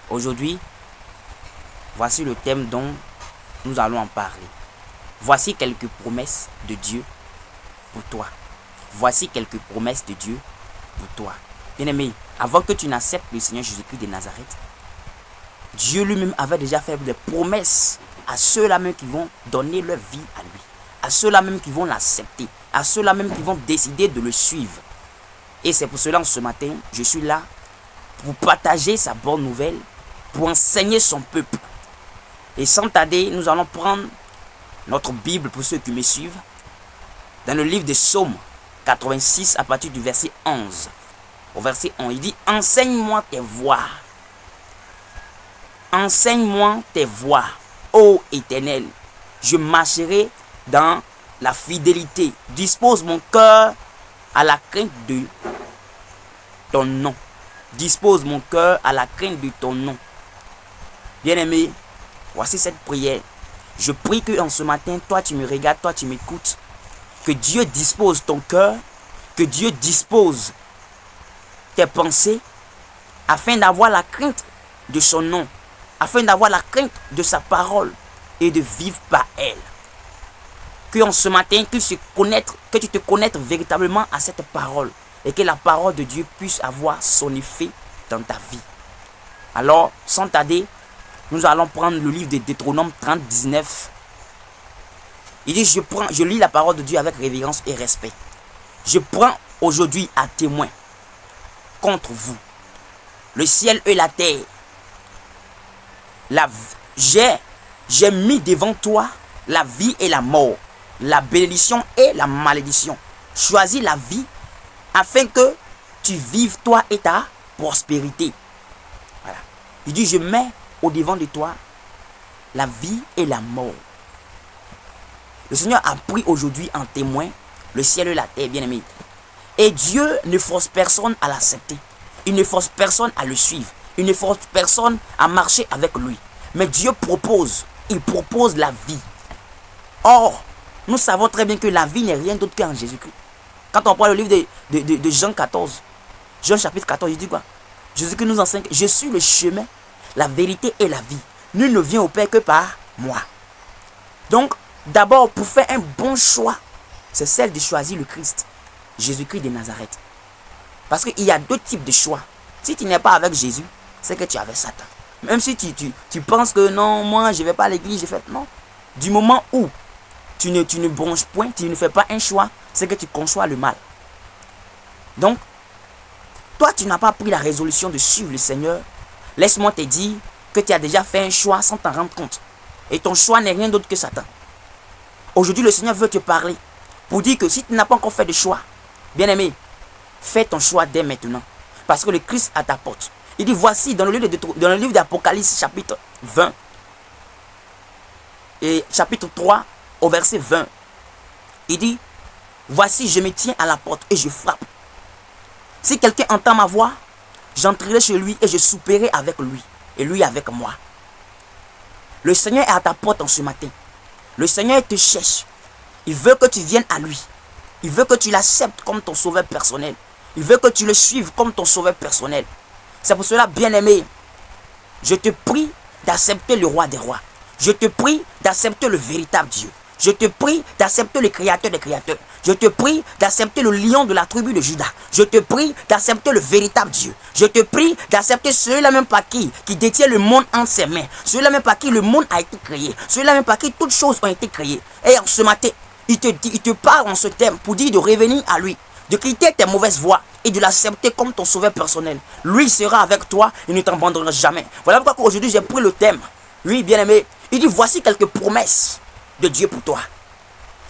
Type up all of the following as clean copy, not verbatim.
Aujourd'hui, voici le thème dont nous allons en parler. Voici quelques promesses de Dieu pour toi. Voici quelques promesses de Dieu pour toi. Bien-aimé, avant que tu n'acceptes le Seigneur Jésus-Christ de Nazareth, Dieu lui-même avait déjà fait des promesses à ceux-là même qui vont donner leur vie à lui, à ceux-là même qui vont l'accepter, à ceux-là même qui vont décider de le suivre. Et c'est pour cela, ce matin, je suis là pour partager sa bonne nouvelle, pour enseigner son peuple. Et sans tarder, nous allons prendre notre Bible pour ceux qui me suivent, dans le livre des Psaumes 86 à partir du verset 11. Au verset 11, il dit: enseigne-moi tes voies. Enseigne-moi tes voies, ô Éternel. Je marcherai dans la fidélité. Dispose mon cœur à la crainte de ton nom. Dispose mon cœur à la crainte de ton nom. Bien-aimé, voici cette prière. Je prie que en ce matin, toi tu me regardes, toi tu m'écoutes. Que Dieu dispose ton cœur, que Dieu dispose tes pensées, afin d'avoir la crainte de son nom, afin d'avoir la crainte de sa parole et de vivre par elle. Que en ce matin, que tu te connectes véritablement à cette parole et que la parole de Dieu puisse avoir son effet dans ta vie. Alors, sans tarder, nous allons prendre le livre de Deutéronome 30, 19. Il dit: je lis la parole de Dieu avec révérence et respect. Je prends aujourd'hui à témoin contre vous le ciel et la terre. J'ai mis devant toi la vie et la mort, la bénédiction et la malédiction. Choisis la vie afin que tu vives toi et ta prospérité. Voilà. Il dit: je mets au devant de toi la vie et la mort. Le Seigneur a pris aujourd'hui en témoin le ciel et la terre, bien-aimé. Et Dieu ne force personne à l'accepter. Il ne force personne à le suivre. Il ne force personne à marcher avec lui. Mais Dieu propose. Il propose la vie. Or, nous savons très bien que la vie n'est rien d'autre qu'en Jésus-Christ. Quand on prend le livre de Jean 14, Jean chapitre 14, il dit quoi? Jésus-Christ nous enseigne: je suis le chemin, la vérité et la vie. Nul ne vient au Père que par moi. Donc, d'abord, pour faire un bon choix, c'est celle de choisir le Christ, Jésus-Christ de Nazareth. Parce qu'il y a deux types de choix. Si tu n'es pas avec Jésus, c'est que tu es avec Satan. Même si tu penses que non, moi je ne vais pas à l'église, non. Du moment où tu ne bronches point, tu ne fais pas un choix, c'est que tu conçois le mal. Donc, toi tu n'as pas pris la résolution de suivre le Seigneur. Laisse-moi te dire que tu as déjà fait un choix sans t'en rendre compte. Et ton choix n'est rien d'autre que Satan. Aujourd'hui, le Seigneur veut te parler pour dire que si tu n'as pas encore fait de choix, bien-aimé, fais ton choix dès maintenant. Parce que le Christ à ta porte. Il dit: voici, dans le livre d'Apocalypse, chapitre 20, et chapitre 3, au verset 20, il dit: voici, je me tiens à la porte et je frappe. Si quelqu'un entend ma voix, j'entrerai chez lui et je souperai avec lui, et lui avec moi. Le Seigneur est à ta porte en ce matin. Le Seigneur te cherche. Il veut que tu viennes à lui. Il veut que tu l'acceptes comme ton sauveur personnel. Il veut que tu le suives comme ton sauveur personnel. C'est pour cela, bien-aimé, je te prie d'accepter le roi des rois. Je te prie d'accepter le véritable Dieu. Je te prie d'accepter le créateur des créateurs. Je te prie d'accepter le lion de la tribu de Juda. Je te prie d'accepter le véritable Dieu. Je te prie d'accepter celui-là même par qui détient le monde entre ses mains. Celui-là même par qui le monde a été créé. Celui-là même par qui toutes choses ont été créées. Et en ce matin, il te parle en ce thème pour dire de revenir à lui, de quitter tes mauvaises voies et de l'accepter comme ton sauveur personnel. Lui sera avec toi, il ne t'abandonnera jamais. Voilà pourquoi aujourd'hui j'ai pris le thème. Lui, bien-aimé, il dit: voici quelques promesses de Dieu pour toi.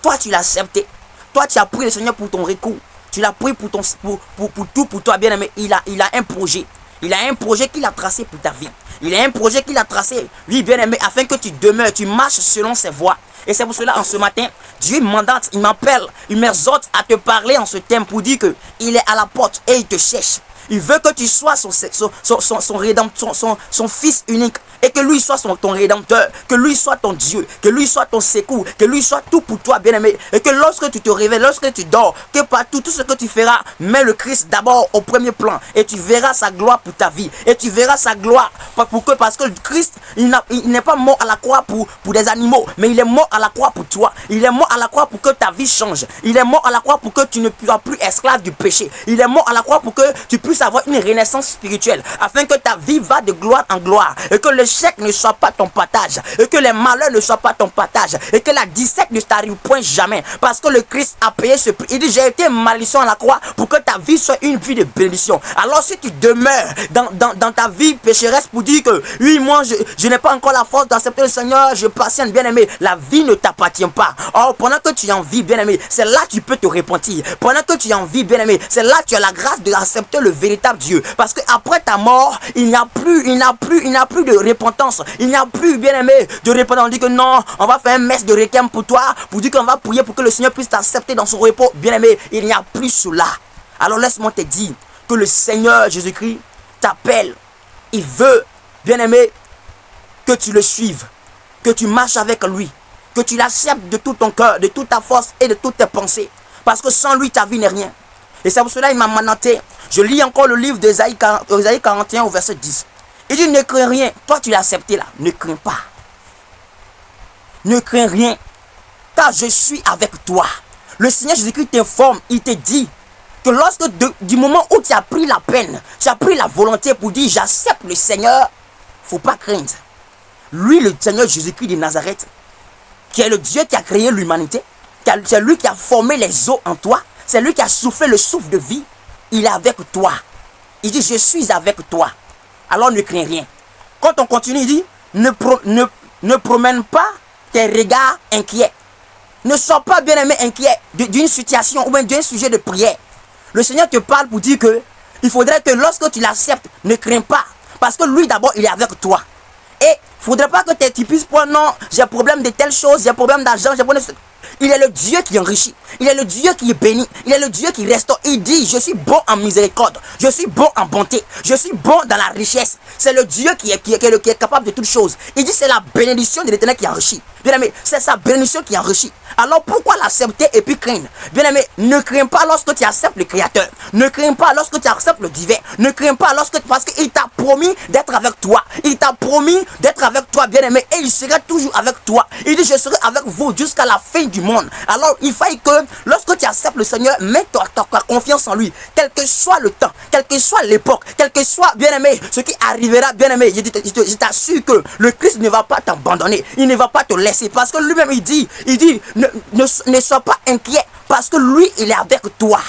Toi, tu l'as accepté. Toi, tu as pris le Seigneur pour ton recours. Tu l'as pris pour tout pour toi, bien-aimé. Il a un projet. Il a un projet qu'il a tracé pour ta vie. Il a un projet qu'il a tracé, lui, bien-aimé, afin que tu demeures, tu marches selon ses voies. Et c'est pour cela, en ce matin, Dieu mandate, il m'appelle, il m'exhorte à te parler en ce thème pour dire que il est à la porte et il te cherche. Il veut que tu sois son rédempteur, son fils unique. et que lui soit ton rédempteur, que lui soit ton Dieu, que lui soit ton secours, que lui soit tout pour toi, bien-aimé. Et que lorsque tu te réveilles, lorsque tu dors, que partout, tout ce que tu feras, mets le Christ d'abord au premier plan et tu verras sa gloire pour ta vie. Et tu verras sa gloire parce que le Christ, il n'est pas mort à la croix pour des animaux, mais il est mort à la croix pour toi. Il est mort à la croix pour que ta vie change. Il est mort à la croix pour que tu ne sois plus esclave du péché. Il est mort à la croix pour que tu puisses avoir une renaissance spirituelle, afin que ta vie va de gloire en gloire, et que l'échec ne soit pas ton partage, et que les malheurs ne soient pas ton partage, et que la dissect ne t'arrive point jamais, parce que le Christ a payé ce prix. Il dit, j'ai été malédiction à la croix pour que ta vie soit une vie de bénédiction. Alors si tu demeures dans ta vie pécheresse pour dire que oui, moi je n'ai pas encore la force d'accepter le Seigneur, je patiente, bien aimé, la vie ne t'appartient pas. Or pendant que tu en vis, bien aimé, c'est là que tu peux te repentir. Pendant que tu en vis, bien aimé, c'est là que tu as la grâce d'accepter le véritable Dieu, parce que après ta mort, il n'y a plus de repentance, il n'y a plus, bien aimé, de repentance. On dit que non, on va faire un messe de requiem pour toi, pour dire qu'on va prier pour que le Seigneur puisse t'accepter dans son repos. Bien aimé, il n'y a plus cela. Alors laisse-moi te dire que le Seigneur Jésus-Christ t'appelle. Il veut, bien aimé, que tu le suives, que tu marches avec lui, que tu l'acceptes de tout ton cœur, de toute ta force et de toutes tes pensées, parce que sans lui ta vie n'est rien. Et c'est pour cela qu'il m'a mandaté. Je lis encore le livre d'Ésaïe 41 au verset 10. Il dit, ne crains rien. Toi tu l'as accepté là, ne crains pas. Ne crains rien, car je suis avec toi. Le Seigneur Jésus-Christ t'informe, il te dit que lorsque du moment où tu as pris la peine, tu as pris la volonté pour dire j'accepte le Seigneur, faut pas craindre. Lui, le Seigneur Jésus-Christ de Nazareth, qui est le Dieu qui a créé l'humanité, c'est lui qui a formé les os en toi, c'est lui qui a soufflé le souffle de vie, il est avec toi. Il dit je suis avec toi. Alors ne crains rien. Quand on continue, il dit ne promène pas tes regards inquiets. Ne sois pas, bien aimé, inquiet d'une situation ou bien d'un sujet de prière. Le Seigneur te parle pour dire que il faudrait que lorsque tu l'acceptes, ne crains pas. Parce que lui d'abord, il est avec toi. Et il ne faudrait pas que tu puisses prendre, non, j'ai problème de telle chose, j'ai problème d'argent, j'ai problème de... Il est le Dieu qui enrichit. Il est le Dieu qui est béni. Il est le Dieu qui restaure. Il dit, je suis bon en miséricorde. Je suis bon en bonté. Je suis bon dans la richesse. C'est le Dieu qui est capable de toutes choses. Il dit, c'est la bénédiction de l'Éternel qui enrichit. Bien aimé, c'est sa bénédiction qui enrichit. Alors pourquoi l'accepter et puis craindre? Bien aimé, ne crains pas lorsque tu acceptes le Créateur. Ne crains pas lorsque tu acceptes le divin. Ne crains pas parce qu'il t'a promis d'être avec toi. Il t'a promis d'être avec toi, bien aimé, et il sera toujours avec toi. Il dit, je serai avec vous jusqu'à la fin du monde. Alors il faut que lorsque tu acceptes le Seigneur, mets ta confiance en lui, quel que soit le temps, quelle que soit l'époque, quel que soit, bien aimé, ce qui arrivera, bien aimé, je t'assure que le Christ ne va pas t'abandonner, il ne va pas te laisser, parce que lui-même il dit ne sois pas inquiet, parce que lui il est avec toi.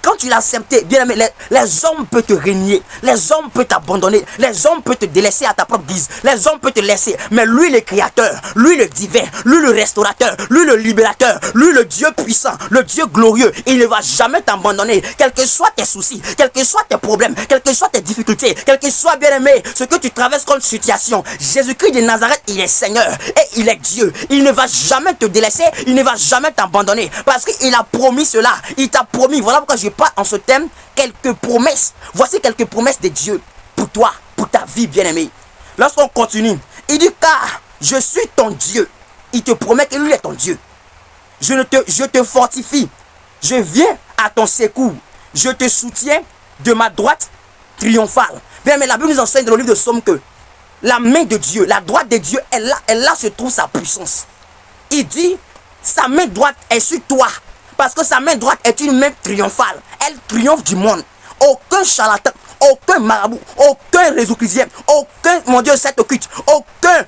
Quand tu l'as accepté, bien aimé, les hommes peuvent te régner, les hommes peuvent t'abandonner, les hommes peuvent te délaisser à ta propre guise, les hommes peuvent te laisser, mais lui le créateur, lui le divin, lui le restaurateur, lui le libérateur, lui le Dieu puissant, le Dieu glorieux, il ne va jamais t'abandonner, quels que soient tes soucis, quels que soient tes problèmes, quelles que soient tes difficultés, quel que soit, bien aimé, ce que tu traverses comme situation. Jésus-Christ de Nazareth, il est Seigneur et il est Dieu, il ne va jamais te délaisser, il ne va jamais t'abandonner, parce qu'il a promis cela, il t'a promis. Voilà pourquoi je parle en ce thème, quelques promesses. Voici quelques promesses de Dieu pour toi, pour ta vie, bien-aimé. Lorsqu'on continue, il dit, car je suis ton Dieu. Il te promet que lui est ton Dieu. Je te fortifie. Je viens à ton secours. Je te soutiens de ma droite triomphale. Bien, mais la Bible nous enseigne dans le livre de Psaume que la main de Dieu, la droite de Dieu, là se trouve sa puissance. Il dit, sa main droite est sur toi. Parce que sa main droite est une main triomphale. Elle triomphe du monde. Aucun charlatan, aucun marabout, aucun réseau-crisien, aucun, mon Dieu, cet occulte, aucun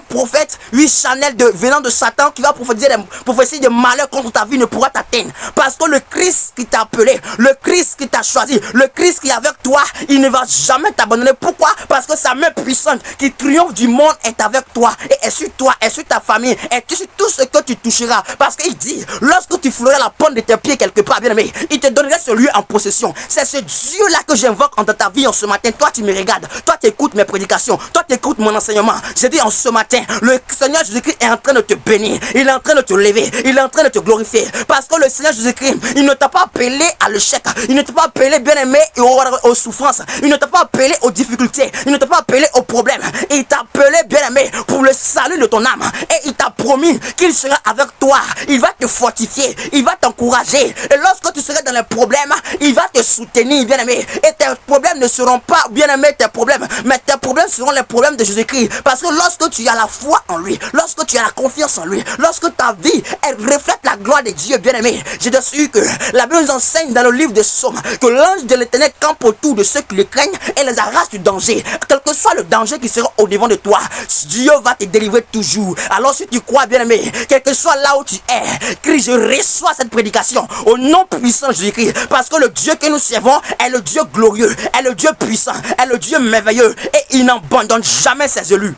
prophète, oui, Chanel venant de Satan qui va prophétiser des prophéties de malheur contre ta vie ne pourra t'atteindre. Parce que le Christ qui t'a appelé, le Christ qui t'a choisi, le Christ qui est avec toi, il ne va jamais t'abandonner. Pourquoi? Parce que sa main puissante qui triomphe du monde est avec toi, et est sur toi, est sur ta famille, est sur tout ce que tu toucheras. Parce qu'il dit, lorsque tu fleuras la pointe de tes pieds quelque part, bien aimé, il te donnerait ce lieu en possession. C'est ce Dieu-là que j'invoque dans ta vie en ce matin. Toi, tu me regardes. Toi, tu écoutes mes prédications. Toi, tu écoutes mon enseignement. Je dis en ce matin, le Seigneur Seigneur Jésus-Christ est en train de te bénir. Il est en train de te lever. Il est en train de te glorifier. Parce que le Seigneur Jésus-Christ, il ne t'a pas appelé à l'échec. Il ne t'a pas appelé, bien-aimé, aux souffrances. Il ne t'a pas appelé aux difficultés. Il ne t'a pas appelé aux problèmes. Il t'a appelé, bien-aimé, pour le salut de ton âme. Et il t'a promis qu'il sera avec toi. Il va te fortifier. Il va t'encourager. Et lorsque tu seras dans les problèmes, il va te soutenir, bien-aimé. Et tes problèmes ne seront pas, bien-aimé, tes problèmes. Mais tes problèmes seront les problèmes de Jésus-Christ. Parce que lorsque tu as la foi en lui, lorsque tu as la confiance en lui, lorsque ta vie, elle reflète la gloire de Dieu, bien-aimé, je te suis que la Bible nous enseigne dans le livre de Psaumes que l'ange de l'Éternel campe autour de ceux qui le craignent et les arrache du danger. Quel que soit le danger qui sera au devant de toi, Dieu va te délivrer toujours. Alors si tu crois, bien-aimé, quel que soit là où tu es, crie, je reçois cette prédication au nom puissant de Jésus-Christ. Parce que le Dieu que nous servons est le Dieu glorieux, est le Dieu puissant, est le Dieu merveilleux et il n'abandonne jamais ses élus.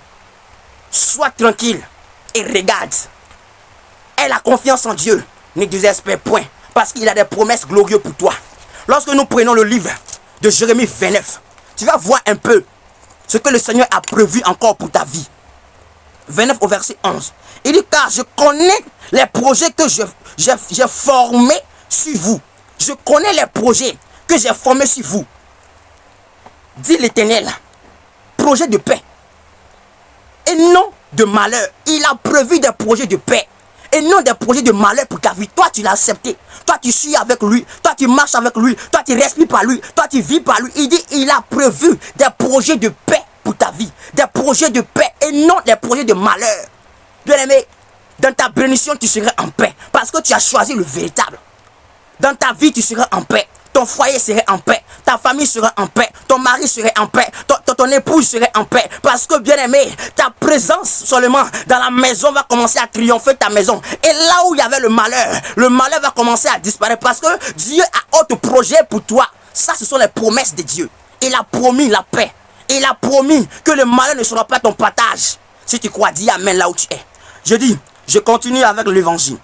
Sois tranquille et regarde. Aie la confiance en Dieu. Ne désespère point. Parce qu'il a des promesses glorieuses pour toi. Lorsque nous prenons le livre de Jérémie 29, tu vas voir un peu ce que le Seigneur a prévu encore pour ta vie. 29 au verset 11. Il dit, car je connais les projets que j'ai formés sur vous. Je connais les projets que j'ai formés sur vous. Dit l'Éternel. Projet de paix. Et non de malheur. Il a prévu des projets de paix. Et non des projets de malheur pour ta vie. Toi, tu l'as accepté. Toi, tu suis avec lui. Toi, tu marches avec lui. Toi, tu respires par lui. Toi, tu vis par lui. Il dit, il a prévu des projets de paix pour ta vie. Des projets de paix et non des projets de malheur. Bien-aimé, dans ta bénédiction, tu seras en paix. Parce que tu as choisi le véritable. Dans ta vie, tu seras en paix. Ton foyer serait en paix. Ta famille serait en paix. Ton mari serait en paix. Ton épouse serait en paix. Parce que, bien-aimé, ta présence seulement dans la maison va commencer à triompher ta maison. Et là où il y avait le malheur va commencer à disparaître. Parce que Dieu a autre projet pour toi. Ça, ce sont les promesses de Dieu. Il a promis la paix. Il a promis que le malheur ne sera pas ton partage. Si tu crois, dis amen là où tu es. Je dis, je continue avec l'évangile.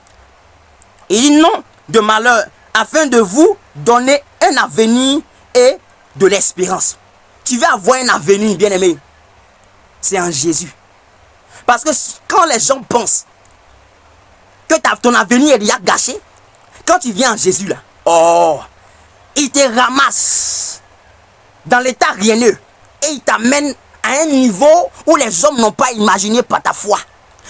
Il dit non de malheur, afin de vous donner un avenir et de l'espérance. Tu vas avoir un avenir, bien-aimé. C'est en Jésus. Parce que quand les gens pensent que ton avenir est déjà gâché, quand tu viens en Jésus, là, oh, il te ramasse dans l'état rieneux et il t'amène à un niveau où les hommes n'ont pas imaginé par ta foi.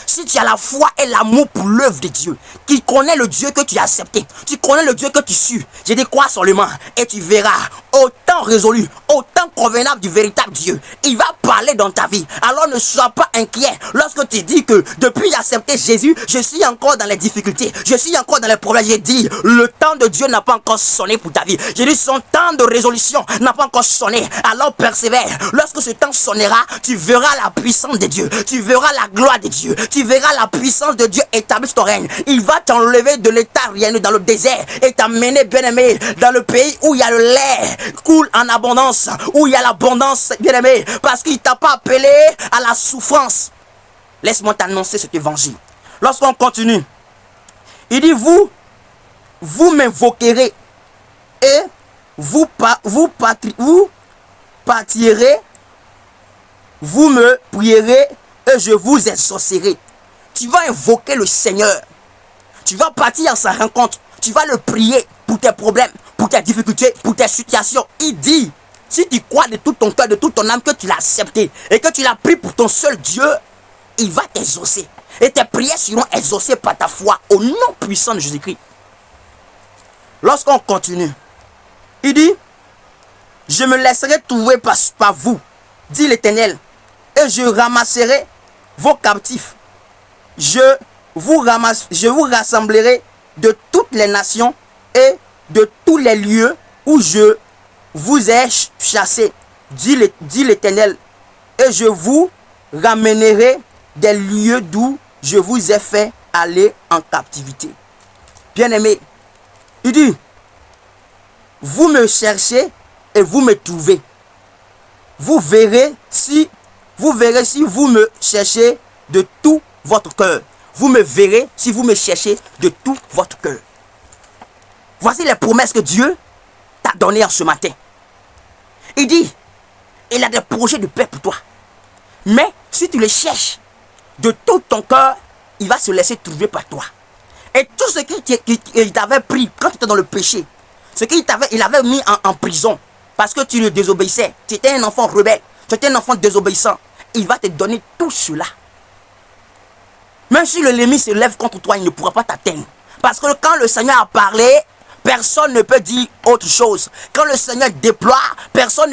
Si tu as la foi et l'amour pour l'œuvre de Dieu, qui connaît le Dieu que tu as accepté, tu connais le Dieu que tu suis, je dis crois seulement et tu verras autant résolu, autant convenable du véritable Dieu. Il va parler dans ta vie. Alors ne sois pas inquiet lorsque tu dis que depuis accepter Jésus, je suis encore dans les difficultés, je suis encore dans les problèmes. J'ai dit, le temps de Dieu n'a pas encore sonné pour ta vie. J'ai dit, son temps de résolution n'a pas encore sonné. Alors persévère. Lorsque ce temps sonnera, tu verras la puissance de Dieu, tu verras la gloire de Dieu, tu verras la puissance de Dieu établir ton règne. Il va t'enlever de l'état rien dans le désert et t'amener, bien-aimé, dans le pays où il y a le lait coule en abondance, où il y a l'abondance, bien-aimé, parce qu'il t'a pas appelé à la souffrance. Laisse-moi t'annoncer cet évangile. Lorsqu'on continue, il dit, vous m'invoquerez et vous partirez, vous me prierez et je vous exaucerai. Tu vas invoquer le Seigneur. Tu vas partir à sa rencontre. Tu vas le prier pour tes problèmes, pour tes difficultés, pour tes situations. Il dit, si tu crois de tout ton cœur, de toute ton âme que tu l'as accepté et que tu l'as pris pour ton seul Dieu, il va t'exaucer. Et tes prières seront exaucées par ta foi au nom puissant de Jésus-Christ. Lorsqu'on continue, il dit, je me laisserai trouver par vous, dit l'Éternel, et je ramasserai vos captifs. Je vous rassemblerai de toutes les nations et de tous les lieux où je vous ai chassés, dit l'Éternel, et je vous ramènerai des lieux d'où je vous ai fait aller en captivité. Bien-aimé, il dit, vous me cherchez et vous me trouvez. Vous verrez si vous me cherchez de tout votre cœur. Vous me verrez si vous me cherchez de tout votre cœur. Voici les promesses que Dieu t'a données en ce matin. Il dit, il a des projets de paix pour toi. Mais si tu les cherches, de tout ton cœur, il va se laisser trouver par toi. Et tout ce qu'il t'avait pris quand tu étais dans le péché, ce il avait mis en prison parce que tu le désobéissais, tu étais un enfant rebelle, tu étais un enfant désobéissant, il va te donner tout cela. Même si l'ennemi se lève contre toi, il ne pourra pas t'atteindre. Parce que quand le Seigneur a parlé, personne ne peut dire autre chose. Quand le Seigneur déploie, personne ne